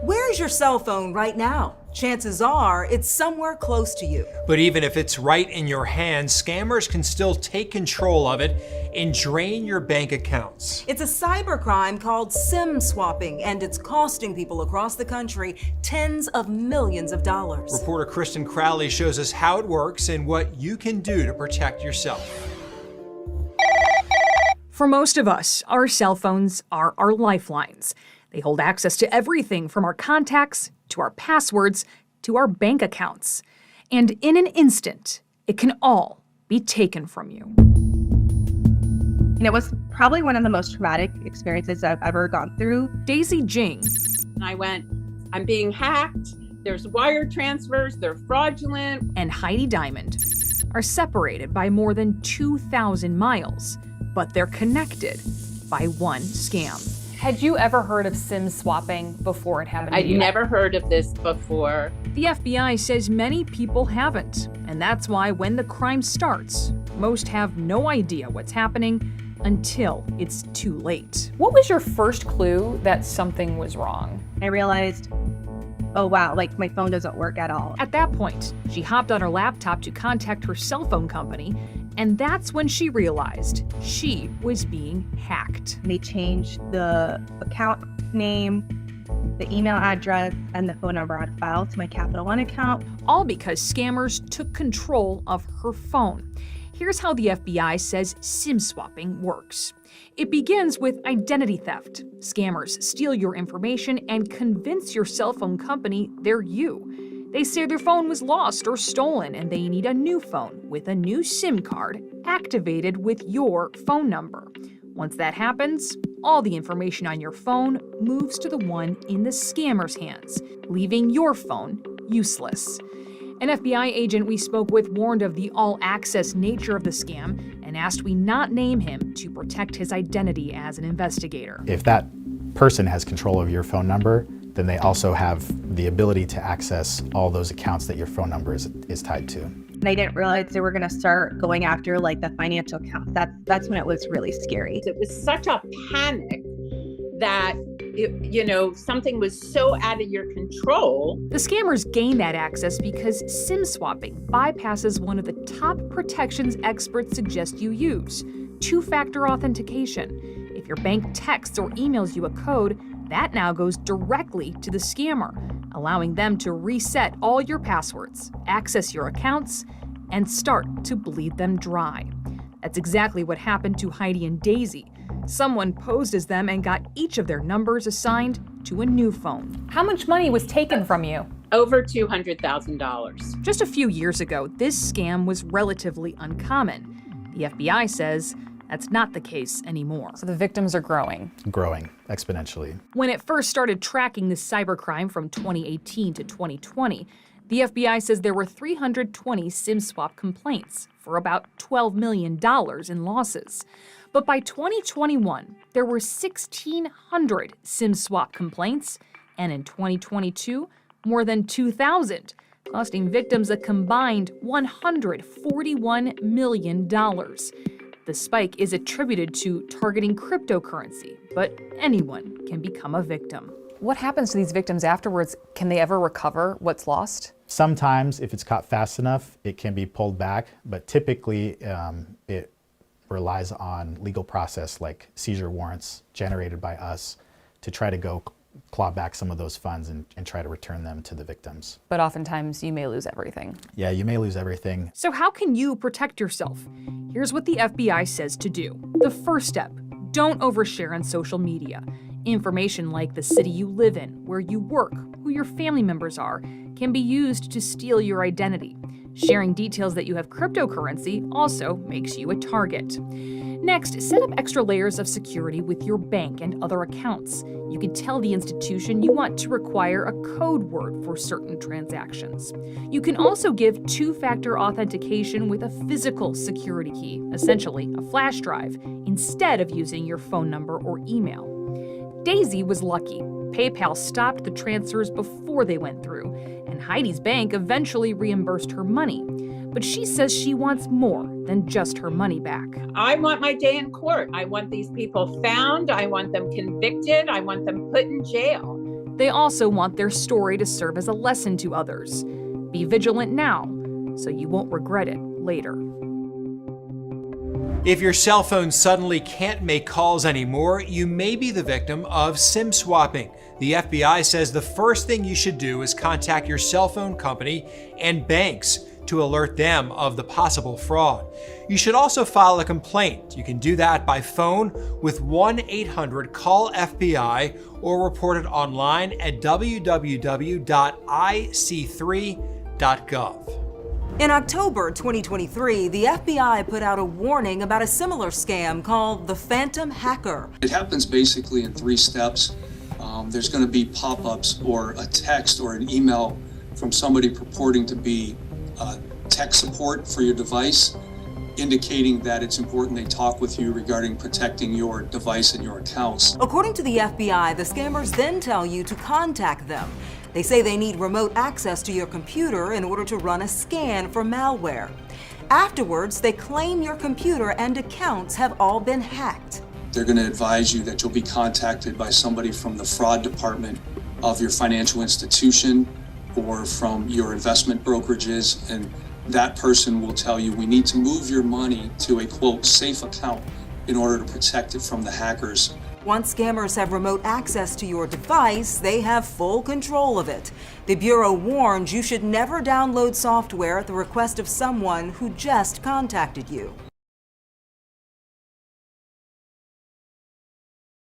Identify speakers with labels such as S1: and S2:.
S1: Where's your cell phone right now? Chances are it's somewhere close to you.
S2: But even if it's right in your hand, scammers can still take control of it and drain your bank accounts.
S1: It's a cybercrime called SIM swapping, and it's costing people across the country tens of millions of dollars.
S2: Reporter Kristen Crowley shows us how it works and what you can do to protect yourself.
S3: For most of us, our cell phones are our lifelines. They hold access to everything from our contacts, to our passwords, to our bank accounts. And in an instant, it can all be taken from you.
S4: And it was probably one of the most traumatic experiences I've ever gone through.
S3: Daisy Jing.
S5: And I went, I'm being hacked. There's wire transfers. They're fraudulent.
S3: And Heidi Diamond are separated by more than 2,000 miles, but they're connected by one scam.
S6: Had you ever heard of SIM swapping before it happened to
S5: I'd
S6: you?
S5: never heard of this before.
S3: The FBI says many people haven't, and that's why when the crime starts, most have no idea what's happening until it's too late.
S6: What was your first clue that something was wrong?
S4: I realized, oh wow, like my phone doesn't work at all.
S3: At that point, she hopped on her laptop to contact her cell phone company, and that's when she realized she was being hacked.
S4: They changed the account name, the email address, and the phone number on file to my Capital One account.
S3: All because scammers took control of her phone. Here's how the FBI says SIM swapping works. It begins with identity theft. Scammers steal your information and convince your cell phone company they're you. They say their phone was lost or stolen and they need a new phone with a new SIM card activated with your phone number. Once that happens, all the information on your phone moves to the one in the scammer's hands, leaving your phone useless. An FBI agent we spoke with warned of the all-access nature of the scam and asked we not name him to protect his identity as an investigator.
S7: If that person has control of your phone number, then they also have the ability to access all those accounts that your phone number is tied to.
S4: And I didn't realize they were going to start going after like the financial accounts. That's when it was really scary.
S5: It was such a panic that, something was so out of your control.
S3: The scammers gain that access because SIM swapping bypasses one of the top protections experts suggest you use, two-factor authentication. If your bank texts or emails you a code, that now goes directly to the scammer, allowing them to reset all your passwords, access your accounts, and start to bleed them dry. That's exactly what happened to Heidi and Daisy. Someone posed as them and got each of their numbers assigned to a new phone.
S6: How much money was taken from you?
S5: Over $200,000.
S3: Just a few years ago, this scam was relatively uncommon. The FBI says that's not the case anymore.
S6: So the victims are growing.
S7: Growing exponentially.
S3: When it first started tracking this cybercrime from 2018 to 2020, the FBI says there were 320 SIM swap complaints for about $12 million in losses. But by 2021, there were 1,600 SIM swap complaints, and in 2022, more than 2,000, costing victims a combined $141 million. The spike is attributed to targeting cryptocurrency, but anyone can become a victim.
S6: What happens to these victims afterwards? Can they ever recover what's lost?
S7: Sometimes, if it's caught fast enough, it can be pulled back, but typically it relies on legal process like seizure warrants generated by us to try to go claw back some of those funds and try to return them to the victims.
S6: But oftentimes you may lose everything.
S7: Yeah, you may lose everything.
S3: So how can you protect yourself? Here's what the FBI says to do. The first step, don't overshare on social media. Information like the city you live in, where you work, who your family members are, can be used to steal your identity. Sharing details that you have cryptocurrency also makes you a target. Next, set up extra layers of security with your bank and other accounts. You can tell the institution you want to require a code word for certain transactions. You can also give two-factor authentication with a physical security key, essentially a flash drive, instead of using your phone number or email. Daisy was lucky. PayPal stopped the transfers before they went through, and Heidi's bank eventually reimbursed her money. But she says she wants more than just her money back.
S5: I want my day in court. I want these people found. I want them convicted. I want them put in jail.
S3: They also want their story to serve as a lesson to others. Be vigilant now, so you won't regret it later.
S2: If your cell phone suddenly can't make calls anymore, you may be the victim of SIM swapping. The FBI says the first thing you should do is contact your cell phone company and banks to alert them of the possible fraud. You should also file a complaint. You can do that by phone with 1-800-CALL-FBI or report it online at www.ic3.gov.
S1: In October 2023, the FBI put out a warning about a similar scam called the Phantom Hacker.
S8: It happens basically in 3 steps. There's going to be pop-ups or a text or an email from somebody purporting to be tech support for your device, indicating that it's important they talk with you regarding protecting your device and your accounts.
S1: According to the FBI, the scammers then tell you to contact them. They say they need remote access to your computer in order to run a scan for malware. Afterwards, they claim your computer and accounts have all been hacked.
S8: They're going to advise you that you'll be contacted by somebody from the fraud department of your financial institution or from your investment brokerages, and that person will tell you we need to move your money to a, quote, safe account in order to protect it from the hackers.
S1: Once scammers have remote access to your device, they have full control of it. The Bureau warns you should never download software at the request of someone who just contacted you.